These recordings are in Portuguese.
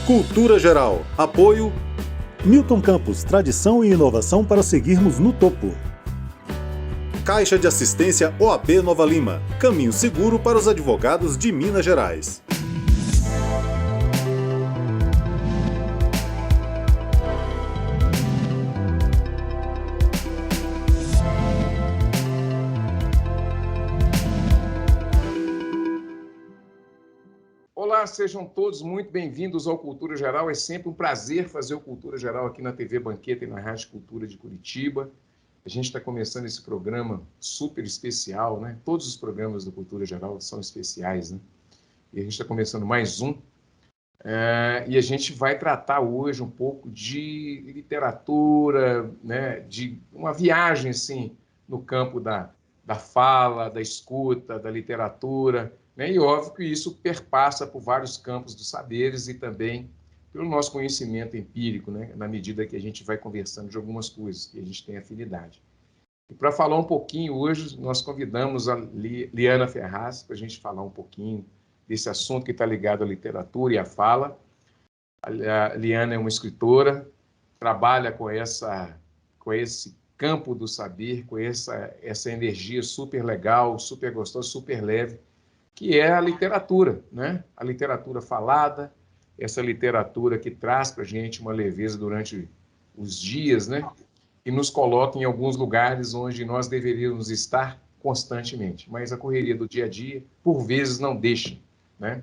Cultura Geral. Apoio Milton Campos, tradição e inovação para seguirmos no topo. Caixa de Assistência OAB Nova Lima. Caminho seguro para os advogados de Minas Gerais. Olá, sejam todos muito bem-vindos ao Cultura Geral. É sempre um prazer fazer o Cultura Geral aqui na TV Banqueta e na Rádio Cultura de Curitiba. A gente está começando esse programa super especial, né? Todos os programas do Cultura Geral são especiais, né? E a gente está começando mais um. E a gente vai tratar hoje um pouco de literatura, né? De uma viagem, assim, no campo da fala, da escuta, da literatura, né? E óbvio que isso perpassa por vários campos dos saberes e também pelo nosso conhecimento empírico, né? Na medida que a gente vai conversando de algumas coisas que a gente tem afinidade. E para falar um pouquinho hoje, nós convidamos a Liana Ferraz para a gente falar um pouquinho desse assunto que está ligado à literatura e à fala. A Liana é uma escritora, trabalha com esse campo do saber, com essa energia super legal, super gostosa, super leve, que é a literatura, né? A literatura falada, essa literatura que traz para a gente uma leveza durante os dias, né? E nos coloca em alguns lugares onde nós deveríamos estar constantemente, mas a correria do dia a dia, por vezes, não deixa, né?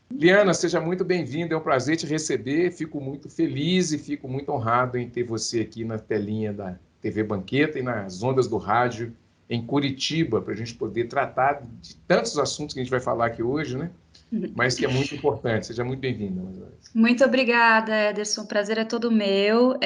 Liana, seja muito bem-vinda, é um prazer te receber, fico muito feliz e fico muito honrado em ter você aqui na telinha da TV Banqueta e nas ondas do rádio em Curitiba, para a gente poder tratar de tantos assuntos que a gente vai falar aqui hoje, né? Mas que é muito importante. Seja muito bem-vinda. Muito obrigada, Ederson. O prazer é todo meu.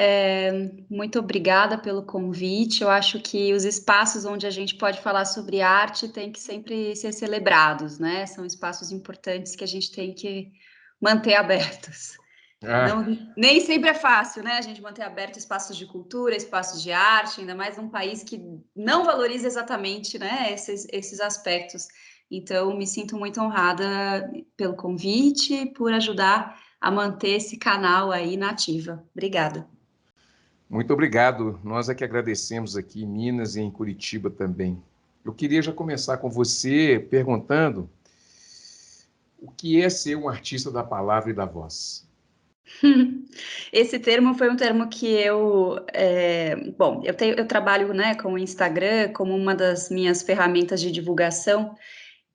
Muito obrigada pelo convite. Eu acho que os espaços onde a gente pode falar sobre arte têm que sempre ser celebrados, né? São espaços importantes que a gente tem que manter abertos. Nem sempre é fácil, né? A gente manter aberto espaços de cultura, espaços de arte, ainda mais num país que não valoriza exatamente, né, esses aspectos. Então, me sinto muito honrada pelo convite, por ajudar a manter esse canal aí na ativa. Obrigada. Muito obrigado. Nós é que agradecemos aqui em Minas e em Curitiba também. Eu queria já começar com você perguntando o que é ser um artista da palavra e da voz? Esse termo foi um termo que eu trabalho, né, com o Instagram como uma das minhas ferramentas de divulgação,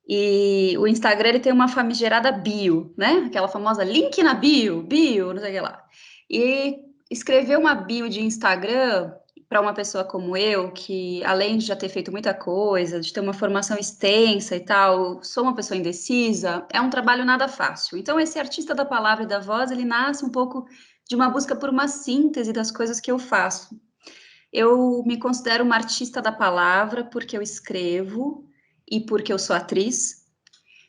e o Instagram ele tem uma famigerada bio, né, aquela famosa link na bio, não sei o que lá, e escrever uma bio de Instagram para uma pessoa como eu, que além de já ter feito muita coisa, de ter uma formação extensa e tal, sou uma pessoa indecisa, é um trabalho nada fácil. Então, esse artista da palavra e da voz, ele nasce um pouco de uma busca por uma síntese das coisas que eu faço. Eu me considero uma artista da palavra porque eu escrevo e porque eu sou atriz,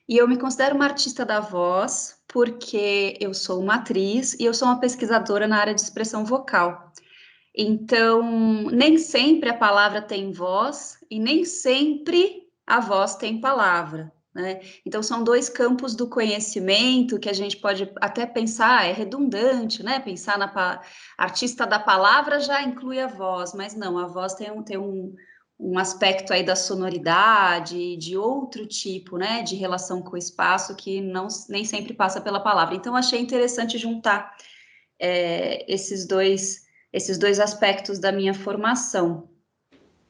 e eu me considero uma artista da voz porque eu sou uma atriz e eu sou uma pesquisadora na área de expressão vocal. Então, nem sempre a palavra tem voz e nem sempre a voz tem palavra, né? Então, são dois campos do conhecimento que a gente pode até pensar, é redundante, né? Pensar na artista da palavra já inclui a voz, mas não, a voz tem um aspecto aí da sonoridade, de outro tipo, né? De relação com o espaço que nem sempre passa pela palavra. Então, achei interessante juntar esses dois aspectos da minha formação,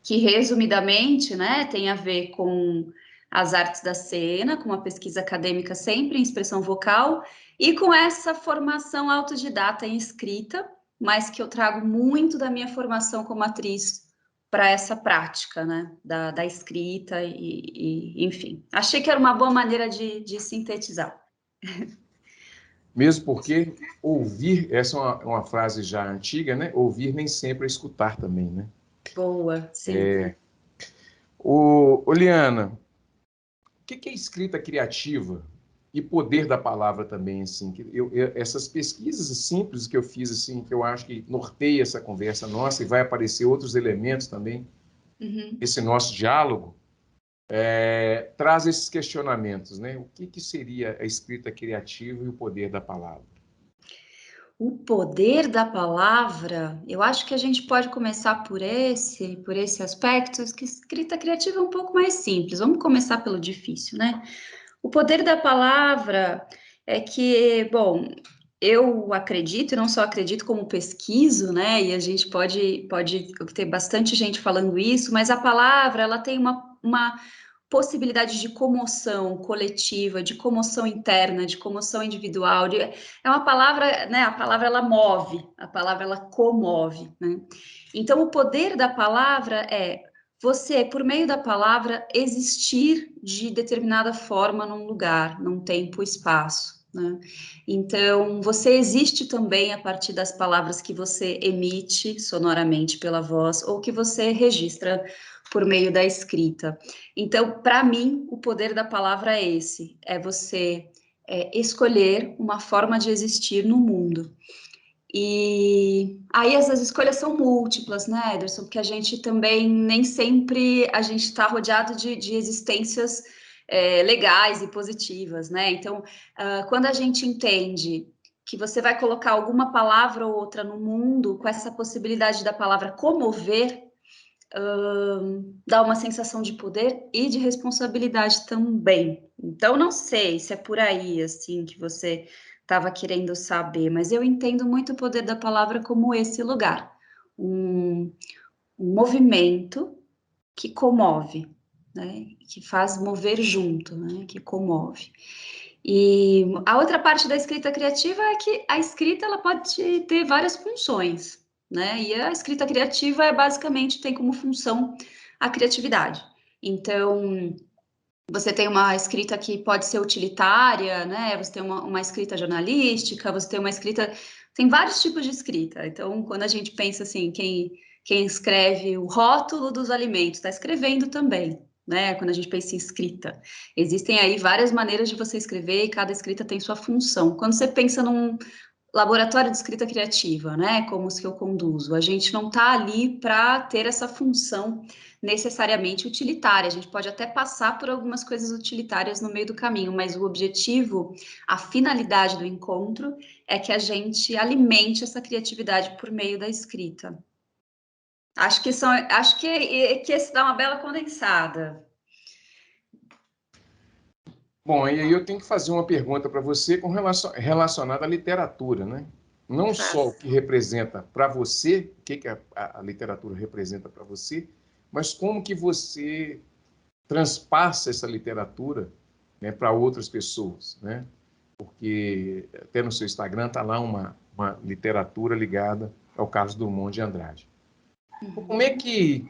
que resumidamente, né, tem a ver com as artes da cena, com uma pesquisa acadêmica sempre em expressão vocal, e com essa formação autodidata em escrita, mas que eu trago muito da minha formação como atriz para essa prática, né, da escrita, enfim. Achei que era uma boa maneira de sintetizar. Mesmo porque ouvir, essa é uma frase já antiga, né? Ouvir nem sempre é escutar também, né? Boa, sim. Liana, o que é escrita criativa e poder da palavra também, assim? Essas pesquisas simples que eu fiz, assim, que eu acho que norteia essa conversa nossa e vai aparecer outros elementos também, esse nosso diálogo, traz esses questionamentos, né? O que seria a escrita criativa e o poder da palavra? O poder da palavra, eu acho que a gente pode começar por esse aspecto, que escrita criativa é um pouco mais simples. Vamos começar pelo difícil, né? O poder da palavra é que, bom, eu acredito, e não só acredito, como pesquiso, né? E a gente pode ter bastante gente falando isso, mas a palavra, ela tem uma possibilidade de comoção coletiva, de comoção interna, de comoção individual. É uma palavra, né? A palavra ela move, a palavra ela comove, né? Então, o poder da palavra é você, por meio da palavra, existir de determinada forma num lugar, num tempo e espaço, né? Então, você existe também a partir das palavras que você emite sonoramente pela voz ou que você registra por meio da escrita. Então, para mim, o poder da palavra é esse, é você escolher uma forma de existir no mundo. E aí essas escolhas são múltiplas, né, Ederson? Porque a gente também nem sempre a gente está rodeado de existências legais e positivas, né? Então, quando a gente entende que você vai colocar alguma palavra ou outra no mundo com essa possibilidade da palavra comover, dá uma sensação de poder e de responsabilidade também. Então, não sei se é por aí, assim, que você estava querendo saber, mas eu entendo muito o poder da palavra como esse lugar, um movimento que comove, né, que faz mover junto, né, que comove. E a outra parte da escrita criativa é que a escrita ela pode ter várias funções, né? E a escrita criativa basicamente tem como função a criatividade. Então, você tem uma escrita que pode ser utilitária, né? Você tem uma escrita jornalística, você tem uma escrita... Tem vários tipos de escrita. Então, quando a gente pensa assim, quem escreve o rótulo dos alimentos está escrevendo também, né? Quando a gente pensa em escrita. Existem aí várias maneiras de você escrever e cada escrita tem sua função. Quando você pensa num laboratório de escrita criativa, né, como os que eu conduzo, a gente não está ali para ter essa função necessariamente utilitária, a gente pode até passar por algumas coisas utilitárias no meio do caminho, mas o objetivo, a finalidade do encontro é que a gente alimente essa criatividade por meio da escrita. Acho que esse dá uma bela condensada. Bom, e aí eu tenho que fazer uma pergunta para você relacionada à literatura, né? Não só o que representa para você, o que a literatura representa para você, mas como que você transpassa essa literatura, né, para outras pessoas, né? Porque até no seu Instagram está lá uma literatura ligada ao Carlos Drummond de Andrade. Como é que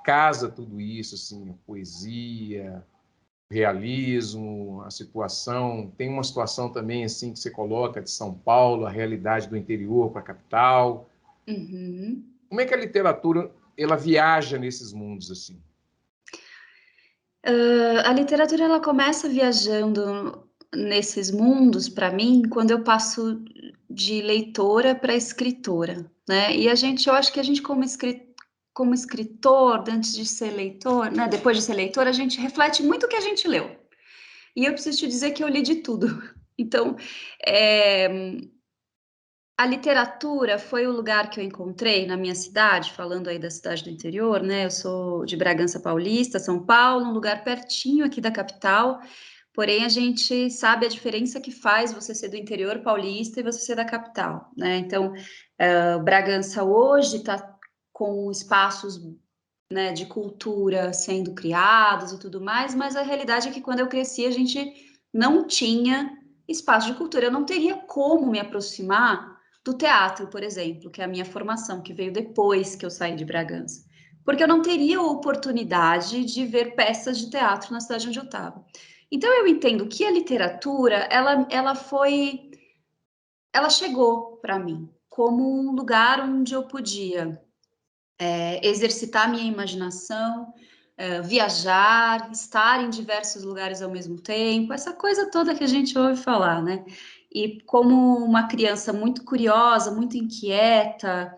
casa tudo isso, assim, a poesia, realismo, a situação? Tem uma situação também assim que você coloca de São Paulo, a realidade do interior para a capital. Uhum. Como é que a literatura ela viaja nesses mundos assim? A literatura ela começa viajando nesses mundos para mim quando eu passo de leitora para escritora, né? E eu acho que a gente como escritor, antes de ser leitor, né? Depois de ser leitor, a gente reflete muito o que a gente leu. E eu preciso te dizer que eu li de tudo. Então, a literatura foi o lugar que eu encontrei na minha cidade, falando aí da cidade do interior, né? Eu sou de Bragança Paulista, São Paulo, um lugar pertinho aqui da capital, porém a gente sabe a diferença que faz você ser do interior paulista e você ser da capital, né? Então, Bragança hoje está com espaços, né, de cultura sendo criados e tudo mais, mas a realidade é que quando eu cresci a gente não tinha espaço de cultura, eu não teria como me aproximar do teatro, por exemplo, que é a minha formação, que veio depois que eu saí de Bragança. Porque eu não teria oportunidade de ver peças de teatro na cidade onde eu estava. Então, eu entendo que a literatura, ela chegou para mim como um lugar onde eu podia exercitar minha imaginação, viajar, estar em diversos lugares ao mesmo tempo, essa coisa toda que a gente ouve falar, né? E como uma criança muito curiosa, muito inquieta,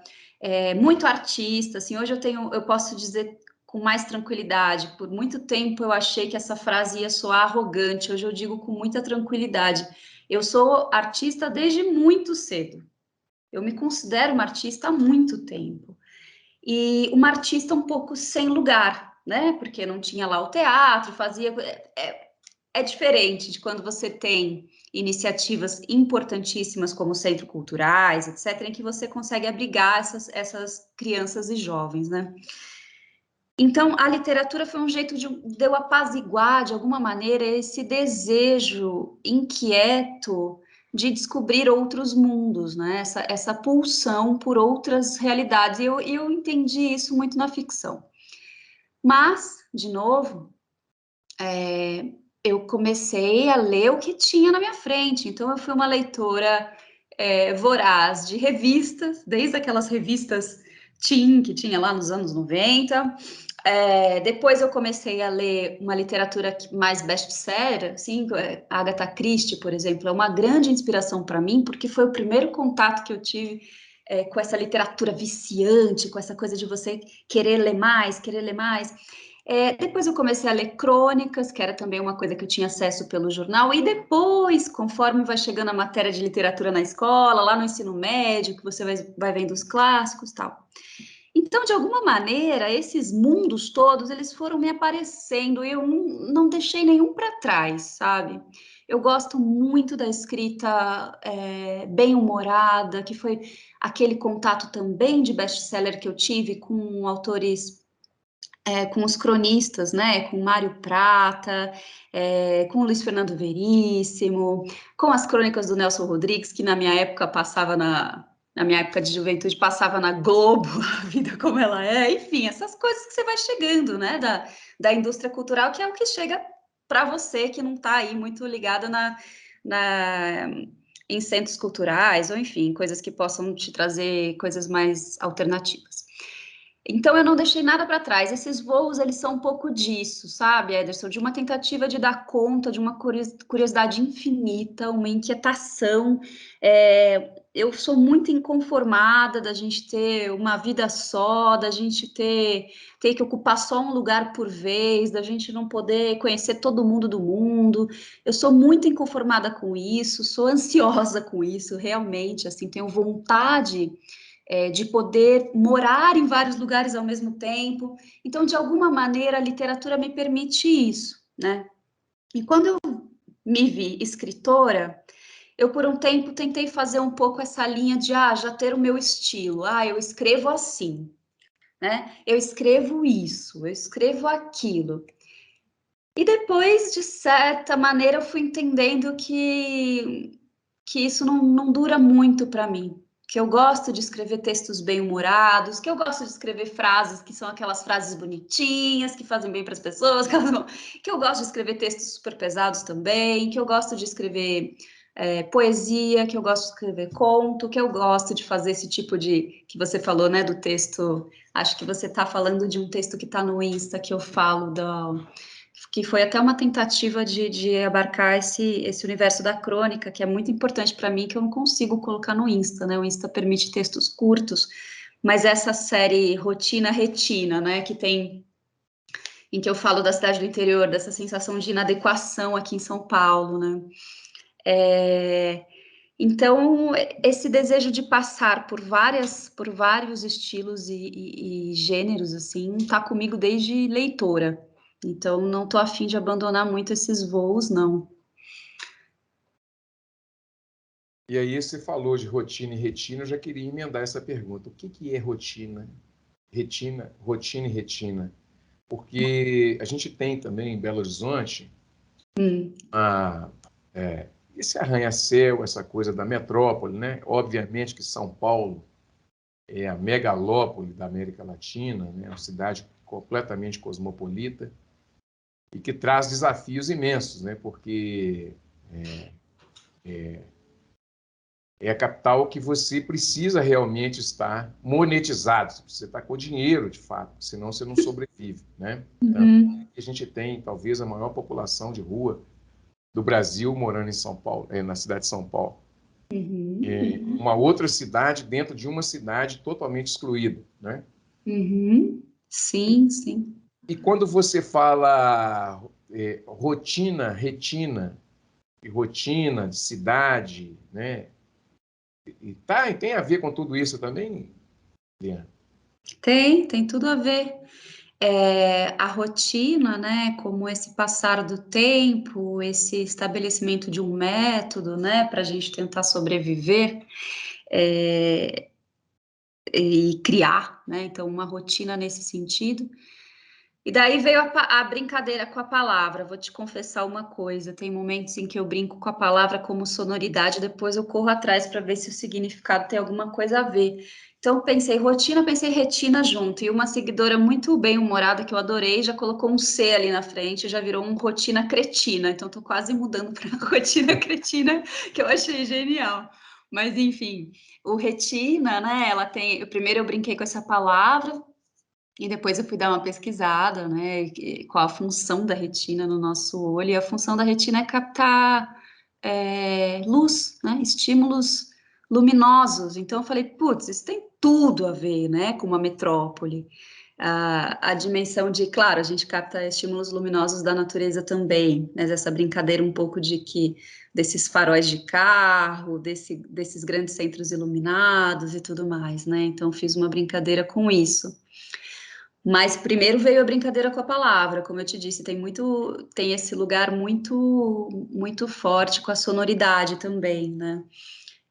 muito artista, assim, hoje eu posso dizer com mais tranquilidade, por muito tempo eu achei que essa frase ia soar arrogante, hoje eu digo com muita tranquilidade, eu sou artista desde muito cedo. Eu me considero uma artista há muito tempo. E uma artista um pouco sem lugar, né? Porque não tinha lá o teatro, fazia... É diferente de quando você tem iniciativas importantíssimas como centros culturais, etc., em que você consegue abrigar essas crianças e jovens, né? Então, a literatura foi um jeito de eu apaziguar, de alguma maneira, esse desejo inquieto de descobrir outros mundos, né? Essa pulsão por outras realidades. E eu entendi isso muito na ficção. Mas, de novo, eu comecei a ler o que tinha na minha frente. Então, eu fui uma leitora voraz de revistas, desde aquelas revistas teen que tinha lá nos anos 90. Depois eu comecei a ler uma literatura mais best-seller, assim, Agatha Christie, por exemplo, é uma grande inspiração para mim, porque foi o primeiro contato que eu tive com essa literatura viciante, com essa coisa de você querer ler mais, querer ler mais. Depois eu comecei a ler crônicas, que era também uma coisa que eu tinha acesso pelo jornal, e depois, conforme vai chegando a matéria de literatura na escola, lá no ensino médio, que você vai vendo os clássicos e tal. Então, de alguma maneira, esses mundos todos, eles foram me aparecendo e eu não deixei nenhum para trás, sabe? Eu gosto muito da escrita bem-humorada, que foi aquele contato também de best-seller que eu tive com autores, com os cronistas, né? Com Mário Prata, com Luiz Fernando Veríssimo, com as crônicas do Nelson Rodrigues, que na minha época passava na minha época de juventude, passava na Globo, a vida como ela é, enfim, essas coisas que você vai chegando, né, da indústria cultural, que é o que chega para você que não está aí muito ligada em centros culturais, ou enfim, coisas que possam te trazer coisas mais alternativas. Então, eu não deixei nada para trás. Esses voos, eles são um pouco disso, sabe, Ederson? De uma tentativa de dar conta, de uma curiosidade infinita, uma inquietação. Eu sou muito inconformada da gente ter uma vida só, da gente ter que ocupar só um lugar por vez, da gente não poder conhecer todo mundo do mundo. Eu sou muito inconformada com isso, sou ansiosa com isso, realmente, assim, tenho vontade de poder morar em vários lugares ao mesmo tempo. Então, de alguma maneira, a literatura me permite isso, né? E quando eu me vi escritora, eu por um tempo tentei fazer um pouco essa linha de já ter o meu estilo. Eu escrevo assim, né? Eu escrevo isso, eu escrevo aquilo. E depois, de certa maneira, eu fui entendendo que isso não dura muito para mim, que eu gosto de escrever textos bem-humorados, que eu gosto de escrever frases que são aquelas frases bonitinhas, que fazem bem para as pessoas, que eu gosto de escrever textos super pesados também, que eu gosto de escrever poesia, que eu gosto de escrever conto, que eu gosto de fazer esse tipo de... que você falou, né, do texto... Acho que você está falando de um texto que está no Insta, que eu falo que foi até uma tentativa de abarcar esse universo da crônica, que é muito importante para mim, que eu não consigo colocar no Insta, né? O Insta permite textos curtos, mas essa série Rotina Retina, né, que tem, em que eu falo da cidade do interior, dessa sensação de inadequação aqui em São Paulo, né? Então, esse desejo de passar por vários estilos e gêneros, assim, está comigo desde leitora. Então, não estou afim de abandonar muito esses voos, não. E aí você falou de rotina e retina, eu já queria emendar essa pergunta. O que é rotina? Rotina e retina. Porque a gente tem também em Belo Horizonte esse arranha-céu, essa coisa da metrópole, né? Obviamente que São Paulo é a megalópole da América Latina, né? Uma cidade completamente cosmopolita e que traz desafios imensos, né? Porque é a capital que você precisa realmente estar monetizado, você precisa estar com dinheiro, de fato, senão você não sobrevive, né? Então, a gente tem talvez a maior população de rua do Brasil morando em São Paulo, na cidade de São Paulo. Uma outra cidade dentro de uma cidade totalmente excluída, né? Sim, sim. E quando você fala rotina, retina, e rotina de cidade, né? E tem a ver com tudo isso também, Liana? Tem tudo a ver. A rotina, né, como esse passar do tempo, esse estabelecimento de um método, né, para a gente tentar sobreviver e criar, né, então uma rotina nesse sentido. E daí veio a brincadeira com a palavra. Vou te confessar uma coisa, tem momentos em que eu brinco com a palavra como sonoridade, depois eu corro atrás para ver se o significado tem alguma coisa a ver. Então, pensei rotina, pensei retina junto. E uma seguidora muito bem-humorada, que eu adorei, já colocou um C ali na frente, já virou um rotina cretina. Então, estou quase mudando para rotina cretina, que eu achei genial. Mas, enfim, o retina, né, ela tem... Primeiro eu brinquei com essa palavra, e depois eu fui dar uma pesquisada, né, qual a função da retina no nosso olho. E a função da retina é captar luz, né, estímulos luminosos. Então eu falei, putz, isso tem tudo a ver, né, com uma metrópole. A dimensão de, claro, a gente capta estímulos luminosos da natureza também, mas essa brincadeira um pouco de que desses faróis de carro, desses grandes centros iluminados e tudo mais, né? Então fiz uma brincadeira com isso. Mas primeiro veio a brincadeira com a palavra, como eu te disse, tem esse lugar muito forte com a sonoridade também, né?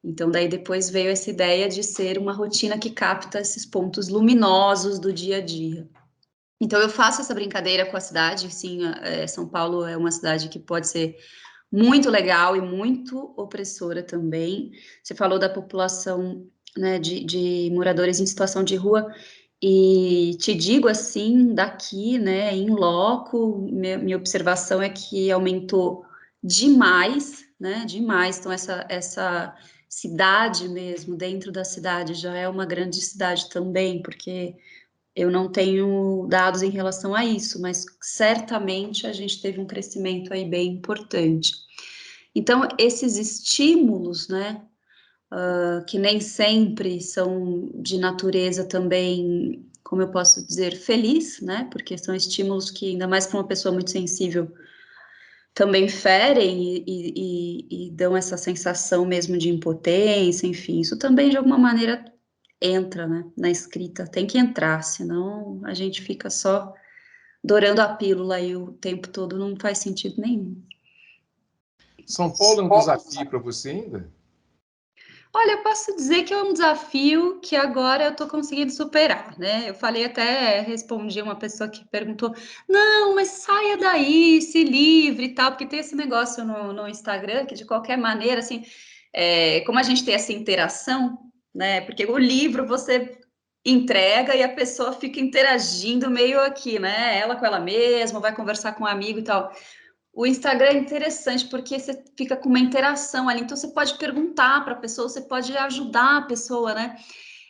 Então daí depois veio essa ideia de ser uma rotina que capta esses pontos luminosos do dia a dia. Então eu faço essa brincadeira com a cidade, sim, São Paulo é uma cidade que pode ser muito legal e muito opressora também. Você falou da população, né, de moradores em situação de rua. E te digo assim, daqui, né, em loco, minha observação é que aumentou demais, né, demais. Então, essa cidade mesmo, dentro da cidade, já é uma grande cidade também, porque eu não tenho dados em relação a isso, mas certamente a gente teve um crescimento aí bem importante. Então, esses estímulos, né, que nem sempre são de natureza também, como eu posso dizer, feliz, né? Porque são estímulos que, ainda mais para uma pessoa muito sensível, também ferem e dão essa sensação mesmo de impotência, enfim, isso também de alguma maneira entra, né, na escrita, tem que entrar, senão a gente fica só dourando a pílula aí o tempo todo, não faz sentido nenhum. São Paulo é um desafio para você ainda? Olha, eu posso dizer que é um desafio que agora eu estou conseguindo superar, né? Eu falei até, respondi uma pessoa que perguntou, não, mas saia daí, se livre e tal, porque tem esse negócio no Instagram que de qualquer maneira, assim, como a gente tem essa interação, né? Porque o livro você entrega e a pessoa fica interagindo meio aqui, né? Ela com ela mesma, vai conversar com um amigo e tal. O Instagram é interessante porque você fica com uma interação ali, então você pode perguntar para a pessoa, você pode ajudar a pessoa, né?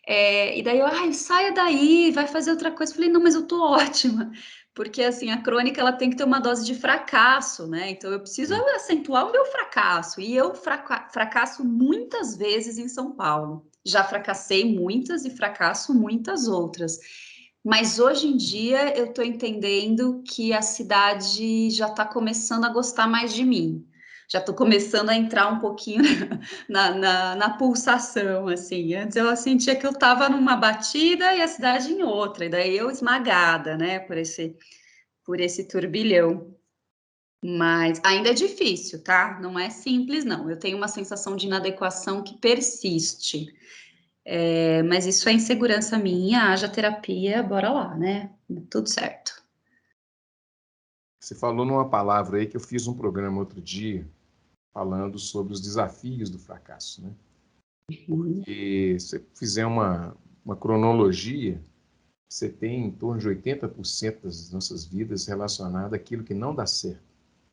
E daí eu, saia daí, vai fazer outra coisa. Falei, não, mas eu tô ótima, porque assim, a crônica ela tem que ter uma dose de fracasso, né? Então eu preciso acentuar o meu fracasso, e eu fracasso muitas vezes em São Paulo. Já fracassei muitas e fracasso muitas outras. Mas hoje em dia eu estou entendendo que a cidade já está começando a gostar mais de mim. Já estou começando a entrar um pouquinho na pulsação, assim. Antes eu sentia que eu estava numa batida e a cidade em outra, e daí eu esmagada, né, por esse turbilhão. Mas ainda é difícil, tá? Não é simples, não. Eu tenho uma sensação de inadequação que persiste. Mas isso é insegurança minha, haja terapia, bora lá, né? Tudo certo. Você falou numa palavra aí que eu fiz um programa outro dia falando sobre os desafios do fracasso, né? Porque se você fizer uma cronologia, você tem em torno de 80% das nossas vidas relacionada àquilo que não dá certo,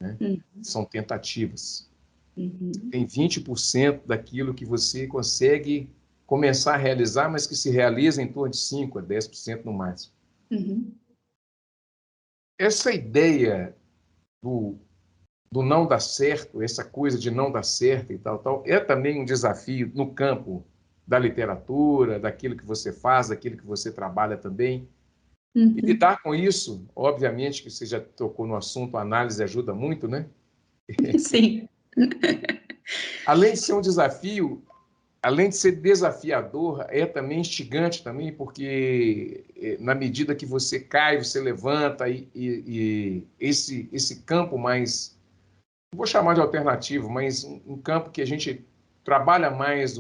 né? São tentativas. Tem 20% daquilo que você consegue começar a realizar, mas que se realiza em torno de 5% a 10% no máximo. Essa ideia do não dar certo, essa coisa de não dar certo e tal, é também um desafio no campo da literatura, daquilo que você faz, daquilo que você trabalha também. E lidar com isso, obviamente que você já tocou no assunto, a análise ajuda muito, né? Sim. Além de ser um desafio, além de ser desafiador, é também instigante também, porque na medida que você cai, você levanta, e esse campo mais, não vou chamar de alternativo, mas um campo que a gente trabalha mais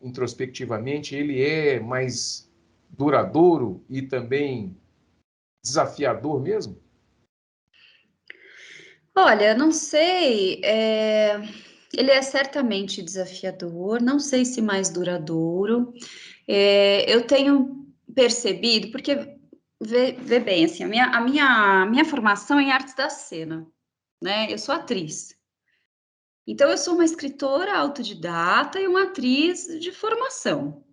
introspectivamente, ele é mais duradouro e também desafiador mesmo? Olha, não sei, ele é certamente desafiador, não sei se mais duradouro. Eu tenho percebido, porque vê bem, assim, a minha formação é em artes da cena, né? Eu sou atriz. Então, eu sou uma escritora autodidata e uma atriz de formação.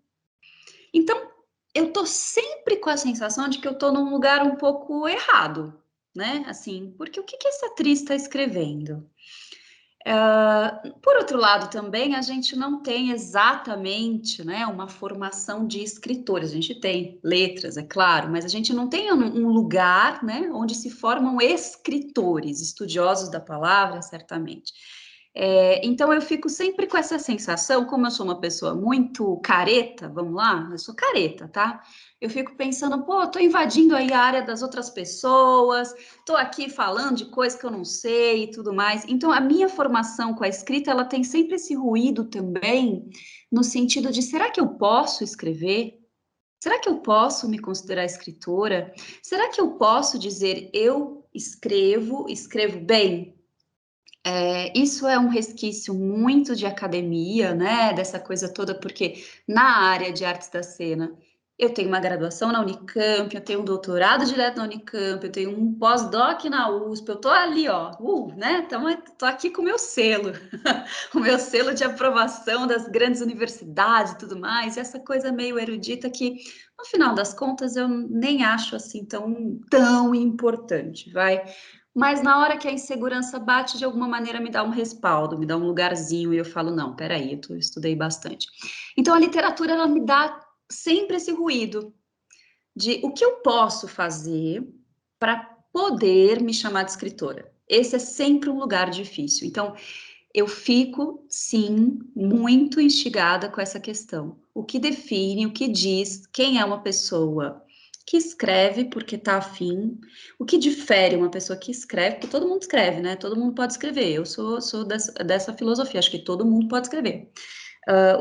Então, eu tô sempre com a sensação de que eu tô num lugar um pouco errado, né? Assim, porque o que essa atriz está escrevendo? Por outro lado, também, a gente não tem exatamente, né, uma formação de escritores. A gente tem letras, é claro, mas a gente não tem um lugar, né, onde se formam escritores, estudiosos da palavra, certamente. Então, eu fico sempre com essa sensação, como eu sou uma pessoa muito careta, vamos lá, eu sou careta, tá? Eu fico pensando, pô, tô invadindo aí a área das outras pessoas, estou aqui falando de coisas que eu não sei e tudo mais. Então, a minha formação com a escrita, ela tem sempre esse ruído também, no sentido de, será que eu posso escrever? Será que eu posso me considerar escritora? Será que eu posso dizer, eu escrevo bem? Isso é um resquício muito de academia, né? Dessa coisa toda, porque na área de artes da cena, eu tenho uma graduação na Unicamp, eu tenho um doutorado direto na Unicamp, eu tenho um pós-doc na USP, eu tô ali, ó, né? Tô aqui com o meu selo, o meu selo de aprovação das grandes universidades e tudo mais, e essa coisa meio erudita que, no final das contas, eu nem acho assim tão importante, vai. Mas na hora que a insegurança bate, de alguma maneira me dá um respaldo, me dá um lugarzinho, e eu falo, não, peraí, eu estudei bastante. Então, a literatura, ela me dá sempre esse ruído de o que eu posso fazer para poder me chamar de escritora. Esse é sempre um lugar difícil. Então, eu fico, sim, muito instigada com essa questão. O que define, o que diz quem é uma pessoa que escreve porque está afim, o que difere uma pessoa que escreve, porque todo mundo escreve, né? Todo mundo pode escrever. Eu sou dessa filosofia, acho que todo mundo pode escrever.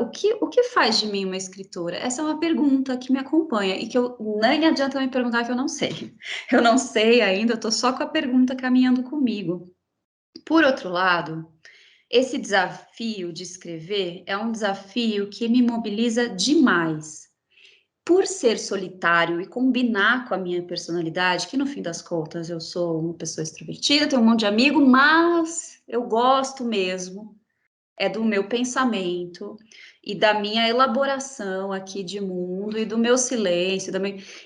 O que faz de mim uma escritora? Essa é uma pergunta que me acompanha e que eu nem adianta me perguntar que eu não sei. Eu não sei ainda, eu estou só com a pergunta caminhando comigo. Por outro lado, esse desafio de escrever é um desafio que me mobiliza demais. Por ser solitário e combinar com a minha personalidade, que no fim das contas eu sou uma pessoa extrovertida, tenho um monte de amigo, mas eu gosto mesmo do meu pensamento e da minha elaboração aqui de mundo e do meu silêncio.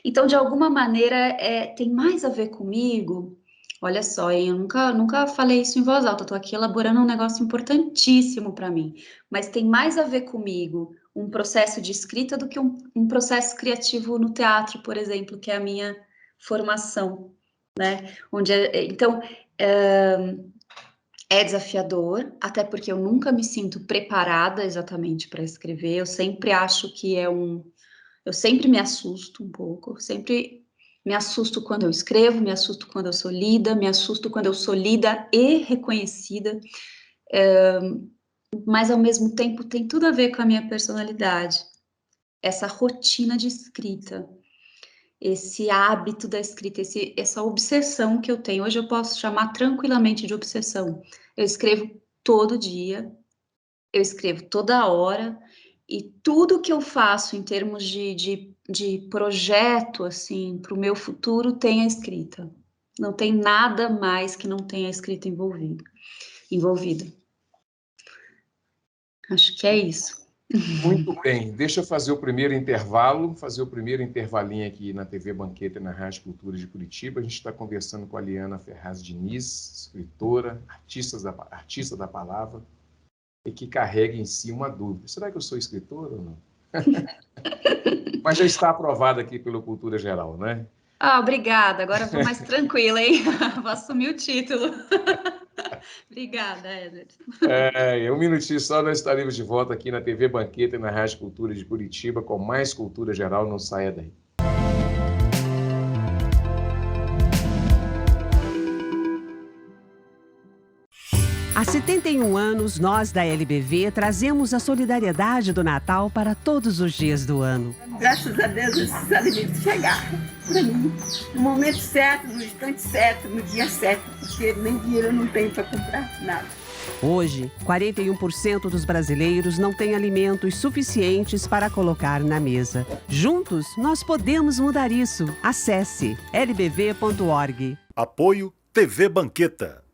Então, de alguma maneira, tem mais a ver comigo. Olha só, hein? Eu nunca falei isso em voz alta, estou aqui elaborando um negócio importantíssimo para mim, mas tem mais a ver comigo um processo de escrita do que um processo criativo no teatro, por exemplo, que é a minha formação, né? Então, é desafiador, até porque eu nunca me sinto preparada exatamente para escrever. Eu sempre acho que eu sempre me assusto um pouco, sempre me assusto quando eu escrevo, me assusto quando eu sou lida, me assusto quando eu sou lida e reconhecida, mas ao mesmo tempo tem tudo a ver com a minha personalidade, essa rotina de escrita, esse hábito da escrita, essa obsessão que eu tenho. Hoje eu posso chamar tranquilamente de obsessão. Eu escrevo todo dia, eu escrevo toda hora, e tudo que eu faço em termos de projeto, assim, para o meu futuro tem a escrita. Não tem nada mais que não tenha a escrita envolvida. Acho que é isso. Muito bem, deixa eu fazer o primeiro intervalo, fazer o primeiro intervalinho aqui na TV Banqueta e na Rádio Cultura de Curitiba. A gente está conversando com a Liana Ferraz Diniz, escritora, artista da palavra, e que carrega em si uma dúvida. Será que eu sou escritora ou não? Mas já está aprovada aqui pelo Cultura Geral, né? Obrigada. Agora eu vou mais tranquila, hein? Vou assumir o título. Obrigada, Ederson. Um minutinho só, nós estaremos de volta aqui na TV Banqueta e na Rádio Cultura de Curitiba com mais cultura geral. Não saia daí. Há 71 anos, nós da LBV trazemos a solidariedade do Natal para todos os dias do ano. Graças a Deus, esses alimentos chegaram para mim no momento certo, no instante certo, no dia certo, porque nem dinheiro eu não tenho para comprar nada. Hoje, 41% dos brasileiros não têm alimentos suficientes para colocar na mesa. Juntos, nós podemos mudar isso. Acesse lbv.org. Apoio TV Banqueta.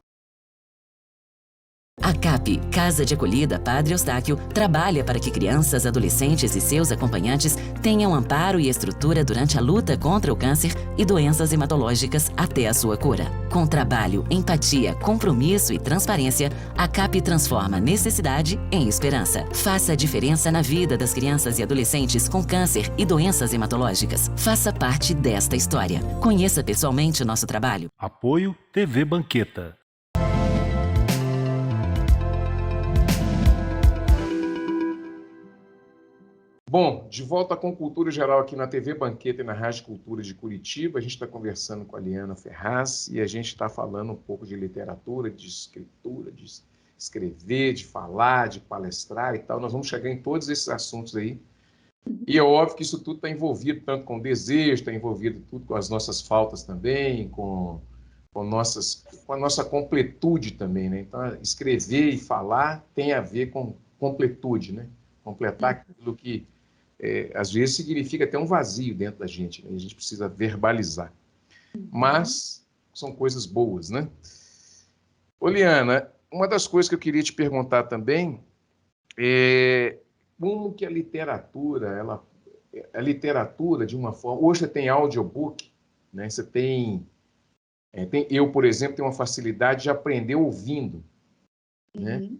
A CAP, Casa de Acolhida Padre Eustáquio, trabalha para que crianças, adolescentes e seus acompanhantes tenham amparo e estrutura durante a luta contra o câncer e doenças hematológicas até a sua cura. Com trabalho, empatia, compromisso e transparência, a CAP transforma necessidade em esperança. Faça a diferença na vida das crianças e adolescentes com câncer e doenças hematológicas. Faça parte desta história. Conheça pessoalmente o nosso trabalho. Apoio TV Banqueta. Bom, de volta com Cultura Geral aqui na TV Banqueta e na Rádio Cultura de Curitiba. A gente está conversando com a Liana Ferraz e a gente está falando um pouco de literatura, de escritura, de escrever, de falar, de palestrar e tal. Nós vamos chegar em todos esses assuntos aí. E é óbvio que isso tudo está envolvido tanto com desejo, está envolvido tudo com as nossas faltas também, com a nossa completude também, né? Então, escrever e falar tem a ver com completude, né? Completar aquilo que às vezes significa até um vazio dentro da gente, né? A gente precisa verbalizar. Mas são coisas boas, né? Liana, uma das coisas que eu queria te perguntar também é como que a literatura, de uma forma... Hoje você tem audiobook, né? Você tem... eu, por exemplo, tenho uma facilidade de aprender ouvindo, né?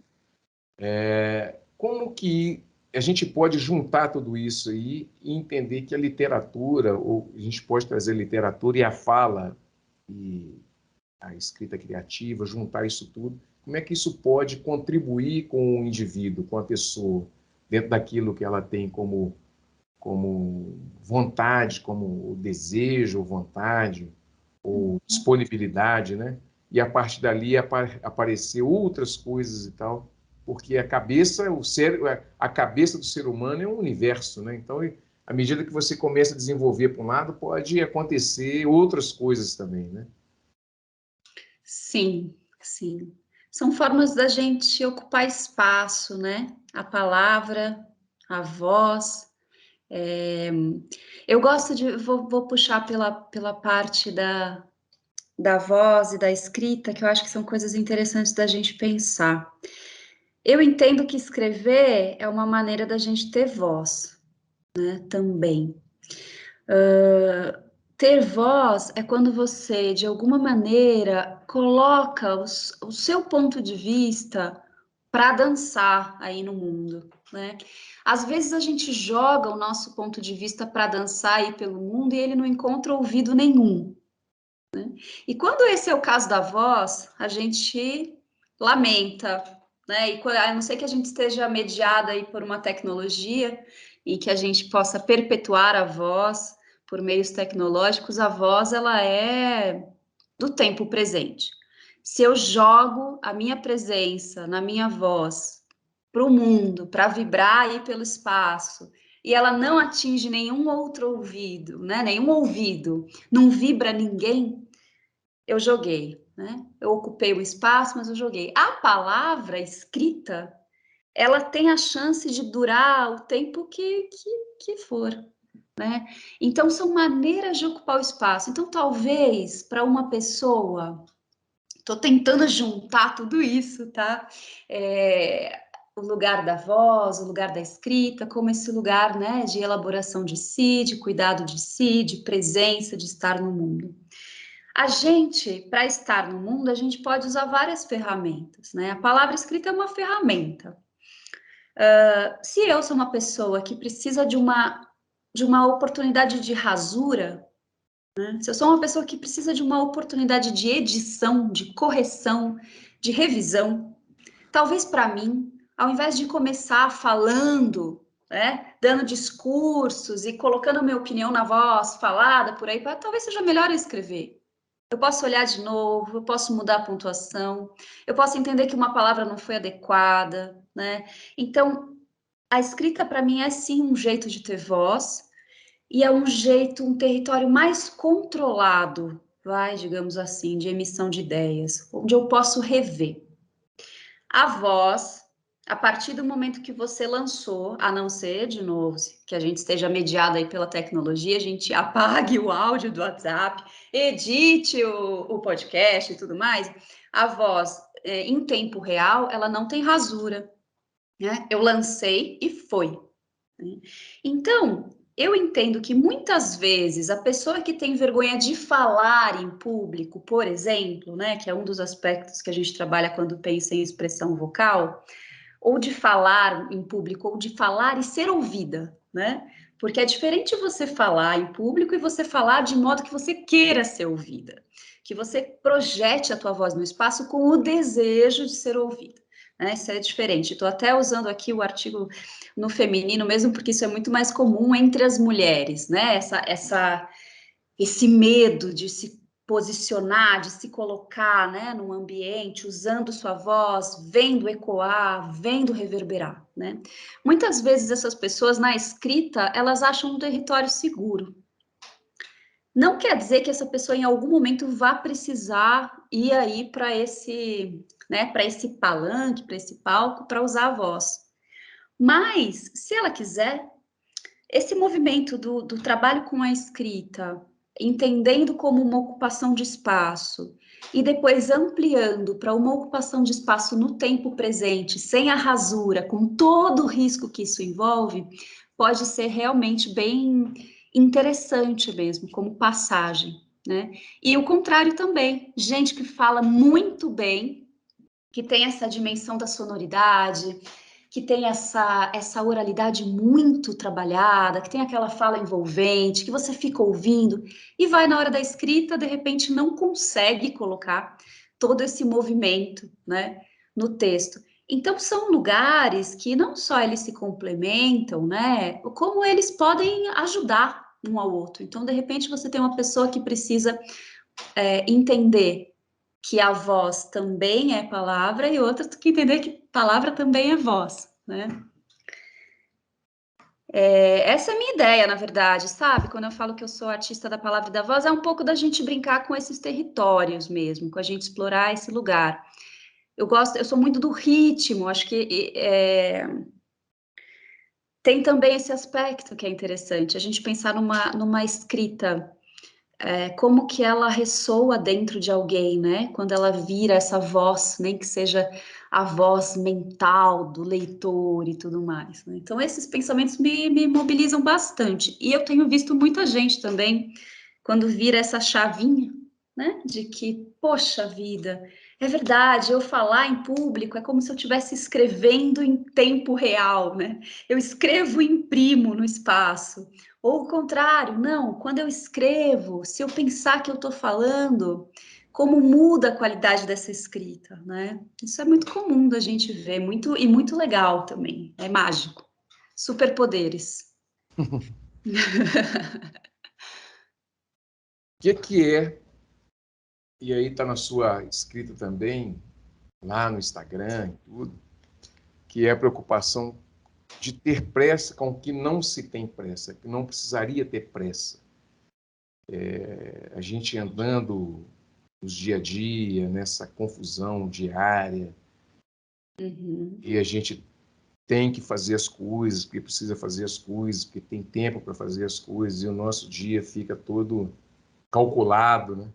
Como que a gente pode juntar tudo isso aí e entender que a literatura, ou a gente pode trazer a literatura e a fala e a escrita criativa, juntar isso tudo, como é que isso pode contribuir com o indivíduo, com a pessoa, dentro daquilo que ela tem como vontade, como desejo, vontade, ou disponibilidade, né? E a partir dali aparecer outras coisas e tal, porque a cabeça do ser humano é um universo, né? Então, à medida que você começa a desenvolver para um lado, pode acontecer outras coisas também, né? Sim, sim. São formas da gente ocupar espaço, né? A palavra, a voz. Eu gosto de... Vou puxar pela parte da voz e da escrita, que eu acho que são coisas interessantes da gente pensar. Eu entendo que escrever é uma maneira da gente ter voz, né, também. Ter voz é quando você, de alguma maneira, coloca o seu ponto de vista para dançar aí no mundo, né? Às vezes a gente joga o nosso ponto de vista para dançar aí pelo mundo e ele não encontra ouvido nenhum, né? E quando esse é o caso da voz, a gente lamenta, né? E a não ser que a gente esteja mediada aí por uma tecnologia e que a gente possa perpetuar a voz por meios tecnológicos, a voz, ela é do tempo presente. Se eu jogo a minha presença na minha voz para o mundo, para vibrar aí pelo espaço, e ela não atinge nenhum outro ouvido, né? Nenhum ouvido, não vibra ninguém, eu joguei, né? Eu ocupei o espaço, mas eu joguei. A palavra escrita, ela tem a chance de durar o tempo que for, né? Então, são maneiras de ocupar o espaço. Então, talvez, para uma pessoa... Estou tentando juntar tudo isso, tá? O lugar da voz, o lugar da escrita, como esse lugar, né, de elaboração de si, de cuidado de si, de presença, de estar no mundo. A gente, para estar no mundo, a gente pode usar várias ferramentas, né? A palavra escrita é uma ferramenta. Se eu sou uma pessoa que precisa de uma oportunidade de rasura, né? Se eu sou uma pessoa que precisa de uma oportunidade de edição, de correção, de revisão. Talvez para mim, ao invés de começar falando, né, dando discursos e colocando a minha opinião na voz falada por aí, talvez seja melhor eu escrever. Eu posso olhar de novo, eu posso mudar a pontuação, eu posso entender que uma palavra não foi adequada, né? Então, a escrita para mim é sim um jeito de ter voz e é um jeito, um território mais controlado, digamos assim, de emissão de ideias, onde eu posso rever. A voz, a partir do momento que você lançou, a não ser, de novo, que a gente esteja mediado aí pela tecnologia, a gente apague o áudio do WhatsApp, edite o podcast e tudo mais, a voz, em tempo real, ela não tem rasura, né? Eu lancei e foi. Né? Então, eu entendo que muitas vezes a pessoa que tem vergonha de falar em público, por exemplo, né, que é um dos aspectos que a gente trabalha quando pensa em expressão vocal, ou de falar em público, ou de falar e ser ouvida, né? Porque é diferente você falar em público e você falar de modo que você queira ser ouvida, que você projete a tua voz no espaço com o desejo de ser ouvida. Né? Isso é diferente. Estou até usando aqui o artigo no feminino mesmo, porque isso é muito mais comum entre as mulheres, né? Esse medo de se posicionar, de se colocar, né, num ambiente, usando sua voz, vendo ecoar, vendo reverberar, né? Muitas vezes essas pessoas na escrita, elas acham um território seguro. Não quer dizer que essa pessoa em algum momento vá precisar ir aí para esse, né, para esse palanque, para esse palco, para usar a voz. Mas, se ela quiser, esse movimento do trabalho com a escrita, entendendo como uma ocupação de espaço e depois ampliando para uma ocupação de espaço no tempo presente, sem a rasura, com todo o risco que isso envolve, pode ser realmente bem interessante mesmo, como passagem, né? E o contrário também, gente que fala muito bem, que tem essa dimensão da sonoridade, que tem essa oralidade muito trabalhada, que tem aquela fala envolvente, que você fica ouvindo e vai na hora da escrita, de repente não consegue colocar todo esse movimento, né, no texto. Então são lugares que não só eles se complementam, né, como eles podem ajudar um ao outro. Então, de repente, você tem uma pessoa que precisa entender que a voz também é palavra e outra que entender que palavra também é voz, né? Essa é a minha ideia, na verdade, sabe? Quando eu falo que eu sou artista da palavra e da voz, é um pouco da gente brincar com esses territórios mesmo, com a gente explorar esse lugar. Eu sou muito do ritmo, acho que tem também esse aspecto que é interessante, a gente pensar numa escrita, como que ela ressoa dentro de alguém, né? Quando ela vira essa voz, nem que seja a voz mental do leitor e tudo mais. Né? Então, esses pensamentos me mobilizam bastante. E eu tenho visto muita gente também, quando vira essa chavinha, né? De que, poxa vida, é verdade, eu falar em público é como se eu estivesse escrevendo em tempo real, né? Eu escrevo e imprimo no espaço. Ou o contrário, não, quando eu escrevo, se eu pensar que eu estou falando, como muda a qualidade dessa escrita, né? Isso é muito comum da gente ver, muito legal também, é mágico. Superpoderes. O que é, e aí está na sua escrita também, lá no Instagram e tudo, que é a preocupação de ter pressa com o que não se tem pressa, que não precisaria ter pressa. A gente andando nos dia a dia, nessa confusão diária, e a gente tem que fazer as coisas, porque precisa fazer as coisas, porque tem tempo para fazer as coisas, e o nosso dia fica todo calculado, né?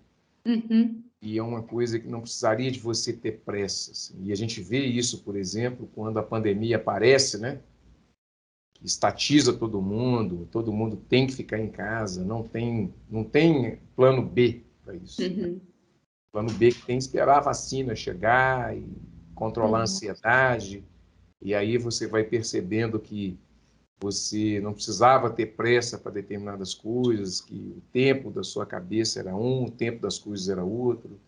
E é uma coisa que não precisaria de você ter pressa. Assim. E a gente vê isso, por exemplo, quando a pandemia aparece, né? Que estatiza todo mundo tem que ficar em casa, não tem plano B para isso. Né? Plano B que tem que esperar a vacina chegar e controlar a ansiedade, e aí você vai percebendo que você não precisava ter pressa para determinadas coisas, que o tempo da sua cabeça era um, o tempo das coisas era outro.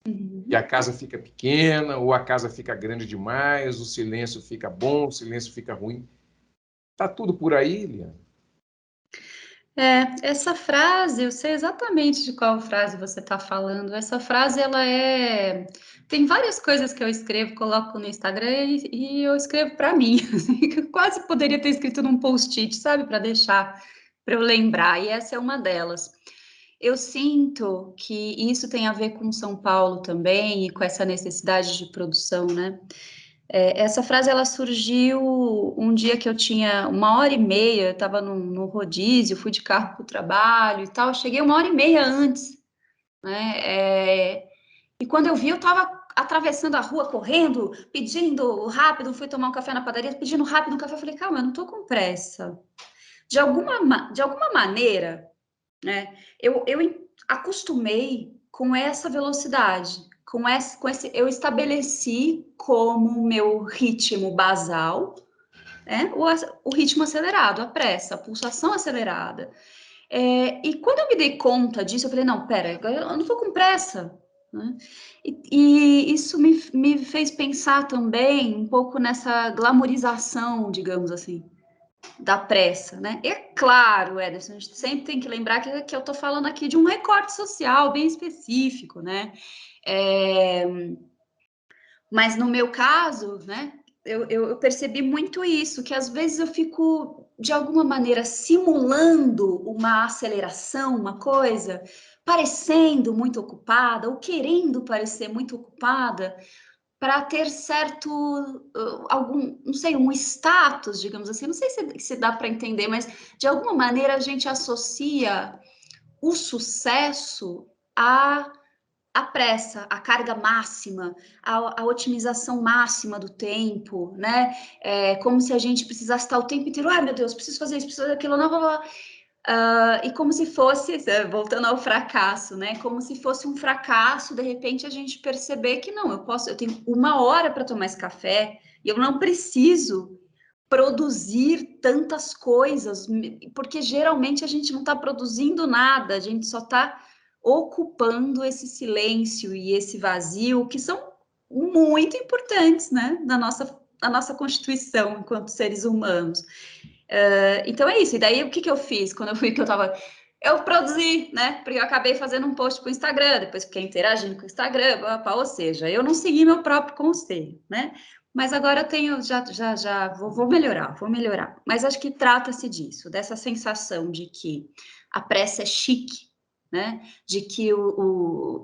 E a casa fica pequena, ou a casa fica grande demais, o silêncio fica bom, o silêncio fica ruim. Tá tudo por aí, Liana? Essa frase, eu sei exatamente de qual frase você está falando. Essa frase, ela é... Tem várias coisas que eu escrevo, coloco no Instagram e eu escrevo para mim. Eu quase poderia ter escrito num post-it, sabe? Para deixar, para eu lembrar. E essa é uma delas. Eu sinto que isso tem a ver com São Paulo também e com essa necessidade de produção, né? Essa frase, ela surgiu um dia que eu tinha 1h30, eu estava no rodízio, fui de carro para o trabalho e tal, eu cheguei 1h30 antes, né? E quando eu vi, eu estava atravessando a rua, correndo, pedindo rápido, fui tomar um café na padaria, pedindo rápido um café, eu falei, calma, eu não estou com pressa. De alguma maneira, né, eu acostumei com essa velocidade, com esse, eu estabeleci como meu ritmo basal, né, o ritmo acelerado, a pressa, a pulsação acelerada. E quando eu me dei conta disso, eu falei, não, pera, eu não estou com pressa, né? E isso me fez pensar também um pouco nessa glamorização, digamos assim, da pressa, né? É claro, Ederson, a gente sempre tem que lembrar que eu estou falando aqui de um recorte social bem específico, né? Mas no meu caso, né, eu percebi muito isso, que às vezes eu fico, de alguma maneira, simulando uma aceleração, uma coisa, parecendo muito ocupada, ou querendo parecer muito ocupada, para ter certo, não sei, um status, digamos assim, não sei se dá para entender, mas de alguma maneira a gente associa o sucesso à pressa, à carga máxima, à otimização máxima do tempo, né? Como se a gente precisasse estar o tempo inteiro, ai meu Deus, preciso fazer isso, preciso fazer aquilo, não, blá, blá. E como se fosse, voltando ao fracasso, né? Como se fosse um fracasso, de repente a gente perceber que não, eu tenho 1 hora para tomar esse café e eu não preciso produzir tantas coisas, porque geralmente a gente não está produzindo nada, a gente só está ocupando esse silêncio e esse vazio, que são muito importantes, né? Na nossa constituição enquanto seres humanos. Então é isso. E daí o que eu fiz quando eu fui que eu produzi, né? Porque eu acabei fazendo um post para o Instagram, depois fiquei interagindo com o Instagram, ou seja, eu não segui meu próprio conselho, né? Mas agora eu tenho, já vou melhorar. Mas acho que trata-se disso, dessa sensação de que a pressa é chique, né? De que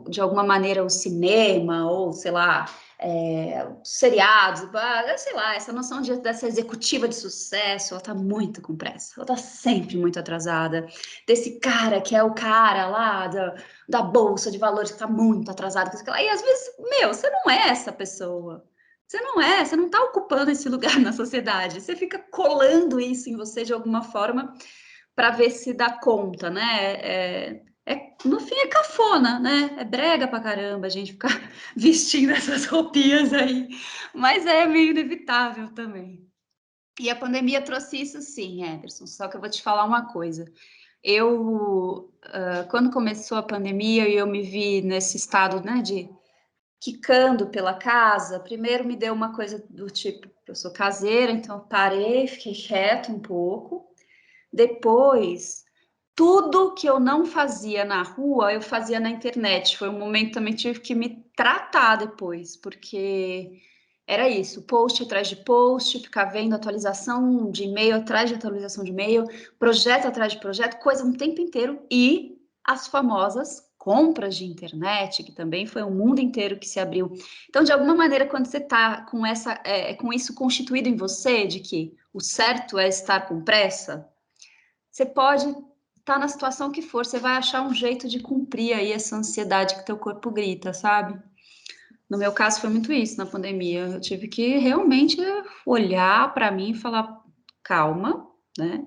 de alguma maneira o cinema, ou sei lá, seriados, sei lá, essa noção dessa executiva de sucesso, ela tá muito com pressa, ela tá sempre muito atrasada, desse cara que é o cara lá da bolsa de valores que tá muito atrasado, e às vezes, você não é essa pessoa, você não tá ocupando esse lugar na sociedade, você fica colando isso em você de alguma forma para ver se dá conta, né? No fim é cafona, né? É brega pra caramba a gente ficar vestindo essas roupinhas aí, mas é meio inevitável também. E a pandemia trouxe isso sim, Ederson, só que eu vou te falar uma coisa. Quando começou a pandemia e eu me vi nesse estado, né, de quicando pela casa, primeiro me deu uma coisa do tipo, eu sou caseira, então eu parei, fiquei quieta um pouco. Depois, tudo que eu não fazia na rua, eu fazia na internet. Foi um momento também que tive que me tratar depois, porque era isso, post atrás de post, ficar vendo atualização de e-mail atrás de atualização de e-mail, projeto atrás de projeto, coisa o tempo inteiro, e as famosas compras de internet, que também foi um mundo inteiro que se abriu. Então, de alguma maneira, quando você está com isso constituído em você, de que o certo é estar com pressa, você pode estar na situação que for, você vai achar um jeito de cumprir aí essa ansiedade que teu corpo grita, sabe? No meu caso foi muito isso na pandemia. Eu tive que realmente olhar para mim e falar, calma, né?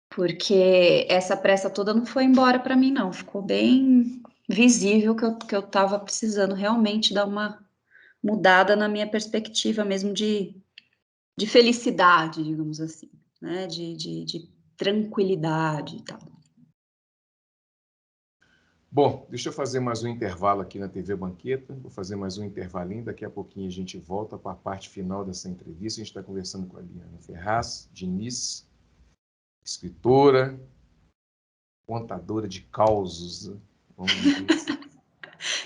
Porque essa pressa toda não foi embora para mim, não. Ficou bem visível que eu estava precisando realmente dar uma mudada na minha perspectiva mesmo de felicidade, digamos assim, né? De tranquilidade e tal. Bom, deixa eu fazer mais um intervalo aqui na TV Banqueta. Vou fazer mais um intervalinho. Daqui a pouquinho a gente volta para a parte final dessa entrevista. A gente está conversando com a Liana Ferraz Diniz, escritora, contadora de causos, né? Vamos dizer assim.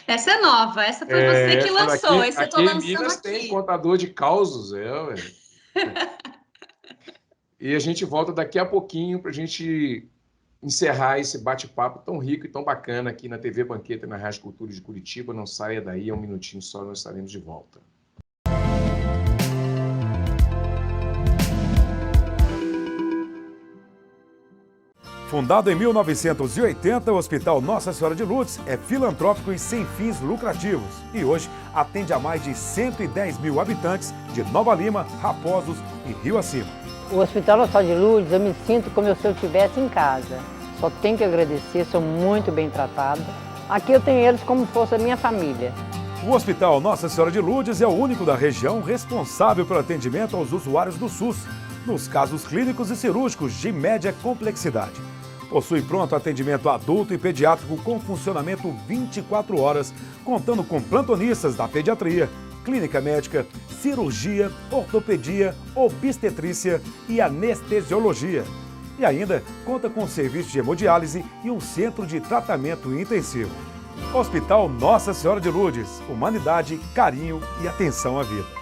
Essa é nova, essa foi você que lançou, esse eu tô aqui em lançando Minas aqui. tem contador de causos, ué. E a gente volta daqui a pouquinho para a gente encerrar esse bate-papo tão rico e tão bacana aqui na TV Banqueta e na Rádio Cultura de Curitiba. Não saia daí, é um minutinho só, nós estaremos de volta. Fundado em 1980, o Hospital Nossa Senhora de Lourdes é filantrópico e sem fins lucrativos e hoje atende a mais de 110 mil habitantes de Nova Lima, Raposos e Rio Acima. O Hospital Nossa Senhora de Lourdes, eu me sinto como se eu estivesse em casa. Só tenho que agradecer, sou muito bem tratada. Aqui eu tenho eles como se fosse a minha família. O Hospital Nossa Senhora de Lourdes é o único da região responsável pelo atendimento aos usuários do SUS, nos casos clínicos e cirúrgicos de média complexidade. Possui pronto atendimento adulto e pediátrico com funcionamento 24 horas, contando com plantonistas da pediatria, clínica médica, cirurgia, ortopedia, obstetrícia e anestesiologia. E ainda conta com serviço de hemodiálise e um centro de tratamento intensivo. Hospital Nossa Senhora de Lourdes, humanidade, carinho e atenção à vida.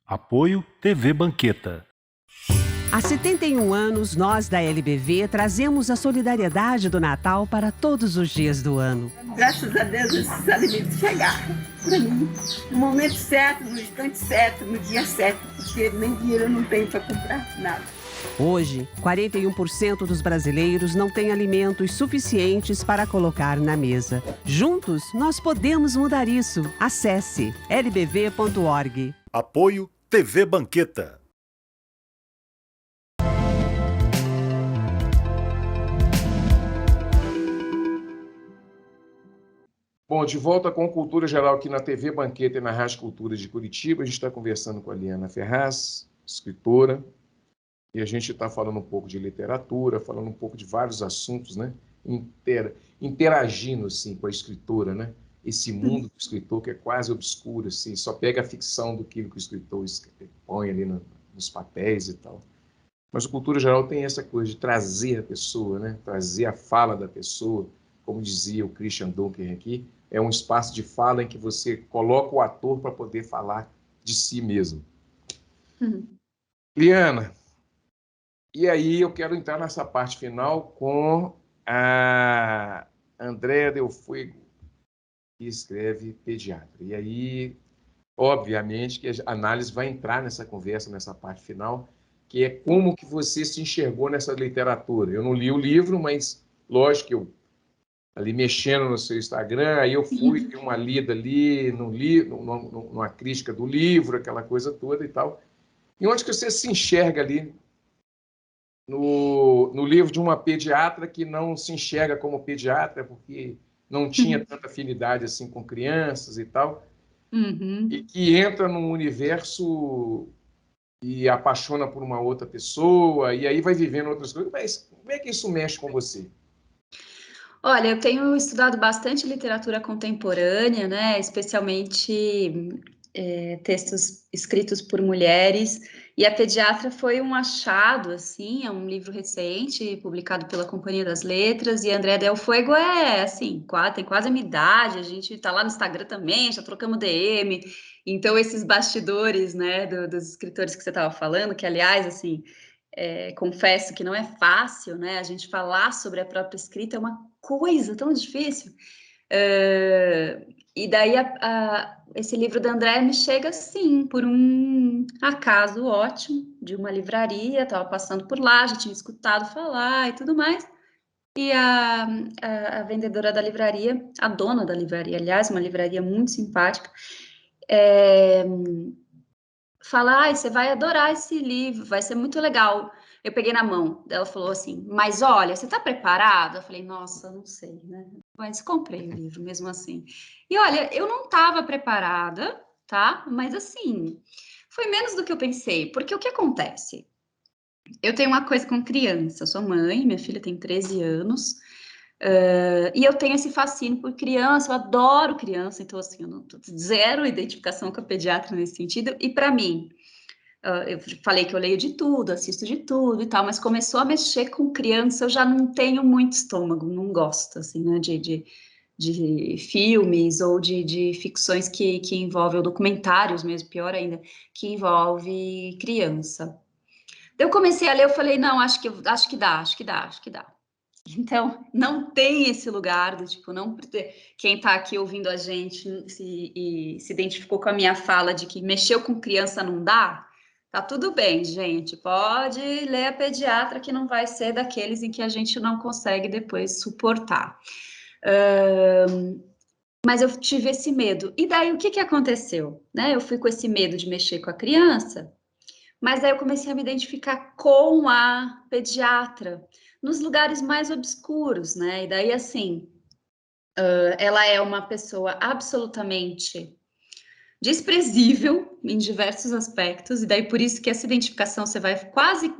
Apoio TV Banqueta. Há 71 anos, nós da LBV trazemos a solidariedade do Natal para todos os dias do ano. Graças a Deus esses alimentos chegaram para mim no momento certo, no instante certo, no dia certo, porque nem dinheiro eu não tenho para comprar nada. Hoje, 41% dos brasileiros não têm alimentos suficientes para colocar na mesa. Juntos, nós podemos mudar isso. Acesse lbv.org. Apoio TV Banqueta. Bom, de volta com Cultura Geral aqui na TV Banqueta e na Rádio Cultura de Curitiba. A gente está conversando com a Liana Ferraz, escritora, e a gente está falando um pouco de literatura, falando um pouco de vários assuntos, né? Interagindo, assim, com a escritora, né? Esse mundo do escritor que é quase obscuro, assim, só pega a ficção do que o escritor põe ali nos papéis e tal. Mas o Cultura Geral tem essa coisa de trazer a pessoa, né? Trazer a fala da pessoa, como dizia o Christian Dunker aqui, é um espaço de fala em que você coloca o ator para poder falar de si mesmo. Liana, e aí eu quero entrar nessa parte final com a Andréa Del Fuego, que escreve Pediatra. E aí, obviamente, que a análise vai entrar nessa conversa, nessa parte final, que é como que você se enxergou nessa literatura. Eu não li o livro, mas, lógico, eu ali mexendo no seu Instagram, aí eu fui ter uma lida ali, numa crítica do livro, aquela coisa toda e tal. E onde que você se enxerga ali no livro de uma pediatra que não se enxerga como pediatra, porque não tinha tanta afinidade assim com crianças e tal, e que entra num universo e apaixona por uma outra pessoa, e aí vai vivendo outras coisas. Mas como é que isso mexe com você? Olha, eu tenho estudado bastante literatura contemporânea, né? Especialmente textos escritos por mulheres, e a Pediatra foi um achado, assim, é um livro recente, publicado pela Companhia das Letras, e Andréa Del Fuego assim, tem quase a minha idade, a gente tá lá no Instagram também, já trocamos DM, então esses bastidores, né, dos escritores que você estava falando, que, aliás, assim, confesso que não é fácil, né, a gente falar sobre a própria escrita é uma coisa tão difícil, e daí esse livro da Andréa me chega assim, por um acaso ótimo, de uma livraria, estava passando por lá, já tinha escutado falar e tudo mais, e a vendedora da livraria, a dona da livraria, aliás, uma livraria muito simpática, fala, você vai adorar esse livro, vai ser muito legal. Eu peguei na mão, ela falou assim, mas olha, você está preparado? Eu falei, nossa, não sei, né? Mas comprei o livro mesmo assim. E olha, eu não estava preparada, tá? Mas assim, foi menos do que eu pensei, porque o que acontece? Eu tenho uma coisa com criança, eu sou mãe, minha filha tem 13 anos, e eu tenho esse fascínio por criança, eu adoro criança, então assim, eu não tô zero identificação com a pediatra nesse sentido, e para mim, eu falei que eu leio de tudo, assisto de tudo e tal, mas começou a mexer com criança, eu já não tenho muito estômago, não gosto, assim, né, de filmes ou de ficções que envolvem, ou documentários mesmo, pior ainda, que envolve criança. Eu comecei a ler, eu falei, não, acho que dá. Então, não tem esse lugar do tipo, não, quem está aqui ouvindo a gente se identificou com a minha fala de que mexeu com criança não dá, tá tudo bem, gente, pode ler a pediatra que não vai ser daqueles em que a gente não consegue depois suportar. Mas eu tive esse medo. E daí, o que aconteceu? Né? Eu fui com esse medo de mexer com a criança, mas aí eu comecei a me identificar com a pediatra, nos lugares mais obscuros, né? E daí, assim, ela é uma pessoa absolutamente desprezível em diversos aspectos, e daí por isso que essa identificação você vai quase...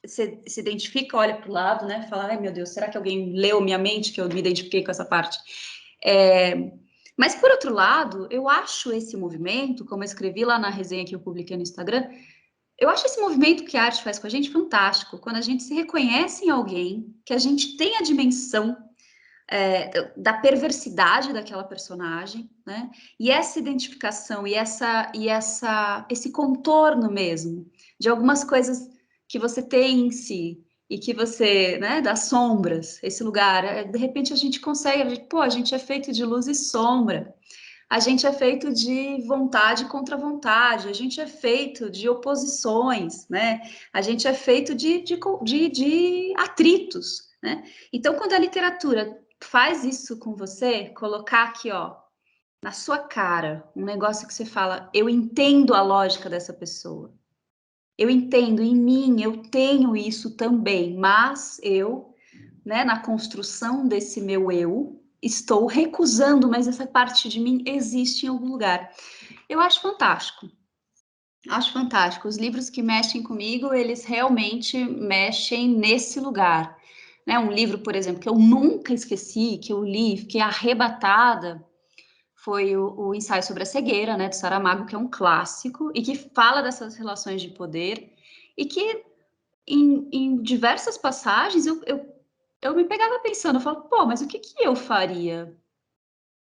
Você se identifica, olha para o lado, né? Fala, ai meu Deus, será que alguém leu minha mente que eu me identifiquei com essa parte? Mas, por outro lado, eu acho esse movimento, como eu escrevi lá na resenha que eu publiquei no Instagram, eu acho esse movimento que a arte faz com a gente fantástico, quando a gente se reconhece em alguém, que a gente tem a dimensão da perversidade daquela personagem, né? E essa identificação e esse contorno mesmo de algumas coisas que você tem em si e que você, né, das sombras, esse lugar, de repente a gente consegue, a gente é feito de luz e sombra. A gente é feito de vontade contra vontade, a gente é feito de oposições, né? A gente é feito de atritos, né? Então, quando a literatura faz isso com você, colocar aqui, ó, na sua cara, um negócio que você fala, eu entendo a lógica dessa pessoa, eu entendo, em mim, eu tenho isso também, mas eu, né, na construção desse meu eu, estou recusando, mas essa parte de mim existe em algum lugar. Eu acho fantástico. Acho fantástico. Os livros que mexem comigo, eles realmente mexem nesse lugar. Né? Um livro, por exemplo, que eu nunca esqueci, que eu li, fiquei arrebatada, foi o Ensaio sobre a Cegueira, né, do Saramago, que é um clássico, e que fala dessas relações de poder, e que em diversas passagens eu me pegava pensando, eu falo, pô, mas o que eu faria?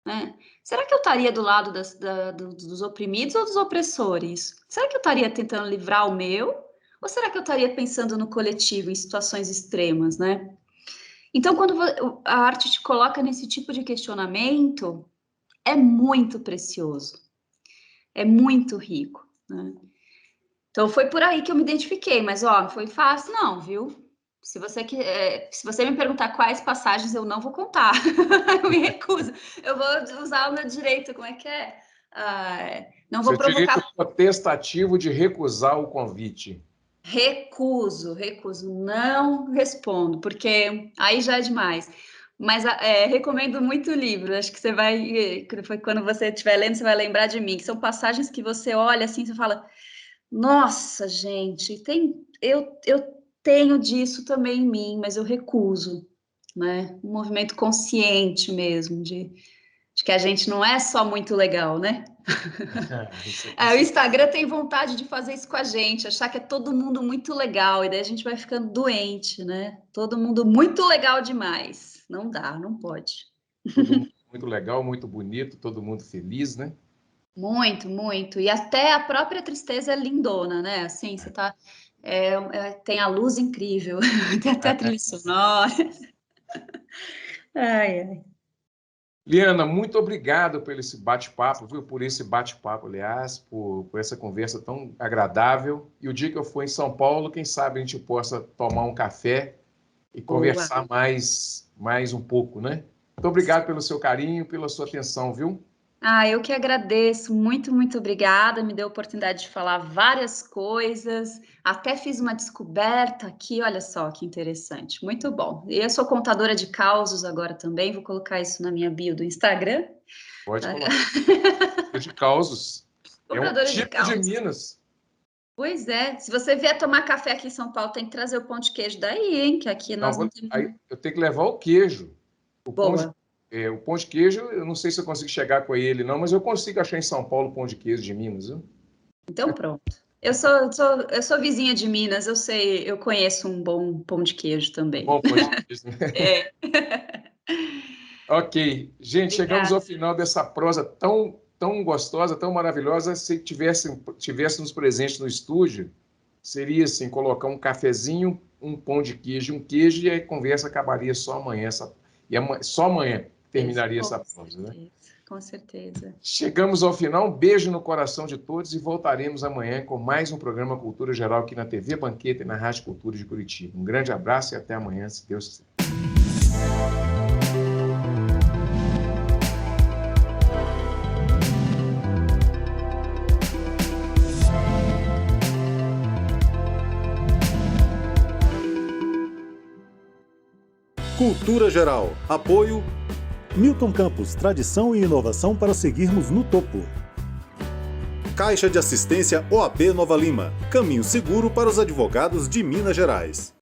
Né? Será que eu estaria do lado dos oprimidos ou dos opressores? Será que eu estaria tentando livrar o meu? Ou será que eu estaria pensando no coletivo, em situações extremas, né? Então, quando a arte te coloca nesse tipo de questionamento, é muito precioso, é muito rico, né? Então, foi por aí que eu me identifiquei, mas, ó, não foi fácil não, viu? Se você me perguntar quais passagens, eu não vou contar. Eu me recuso. Eu vou usar o meu direito, como é que é? Não vou provocar... Seu testativo de recusar o convite. Recuso, não respondo, porque aí já é demais. Mas recomendo muito o livro, acho que você vai... Quando você estiver lendo, você vai lembrar de mim, que são passagens que você olha assim, você fala... Nossa, gente, eu tenho disso também em mim, mas eu recuso, né? Um movimento consciente mesmo, de que a gente não é só muito legal, né? O Instagram tem vontade de fazer isso com a gente, achar que é todo mundo muito legal, e daí a gente vai ficando doente, né? Todo mundo muito legal demais. Não dá, não pode. Todo mundo muito legal, muito bonito, todo mundo feliz, né? Muito, muito. E até a própria tristeza é lindona, né? Assim, você tá... tem a luz incrível, tem até a trilha sonora. Ai, ai. Liana, muito obrigado por esse bate-papo, viu? Por esse bate-papo, aliás, por essa conversa tão agradável. E o dia que eu for em São Paulo, quem sabe a gente possa tomar um café e conversar mais um pouco, né? Muito obrigado pelo seu carinho, pela sua atenção, viu? Eu que agradeço, muito, muito obrigada, me deu a oportunidade de falar várias coisas, até fiz uma descoberta aqui, olha só que interessante, muito bom. E eu sou contadora de causos agora também, vou colocar isso na minha bio do Instagram. Pode colocar. De causos. É um Contadora de tipo de causos. Minas. Pois é, se você vier tomar café aqui em São Paulo, tem que trazer o pão de queijo daí, hein? Que aqui nós não temos... Aí eu tenho que levar o queijo. O Boa. o pão de queijo, eu não sei se eu consigo chegar com ele, não, mas eu consigo achar em São Paulo o pão de queijo de Minas, viu? Então pronto. Eu sou vizinha de Minas, eu sei, eu conheço um bom pão de queijo também. Bom pão de queijo, né? É. Ok. Gente, chegamos ao final dessa prosa tão gostosa, tão maravilhosa. Se tivéssemos presente no estúdio, seria assim, colocar um cafezinho, um pão de queijo, um queijo, e a conversa acabaria só amanhã. Só amanhã terminaria essa prosa, né? Com certeza. Chegamos ao final, um beijo no coração de todos e voltaremos amanhã com mais um programa Cultura Geral aqui na TV Banqueta e na Rádio Cultura de Curitiba. Um grande abraço e até amanhã, se Deus quiser. Cultura Geral. Apoio Milton Campos, tradição e inovação para seguirmos no topo. Caixa de Assistência OAB Nova Lima. Caminho seguro para os advogados de Minas Gerais.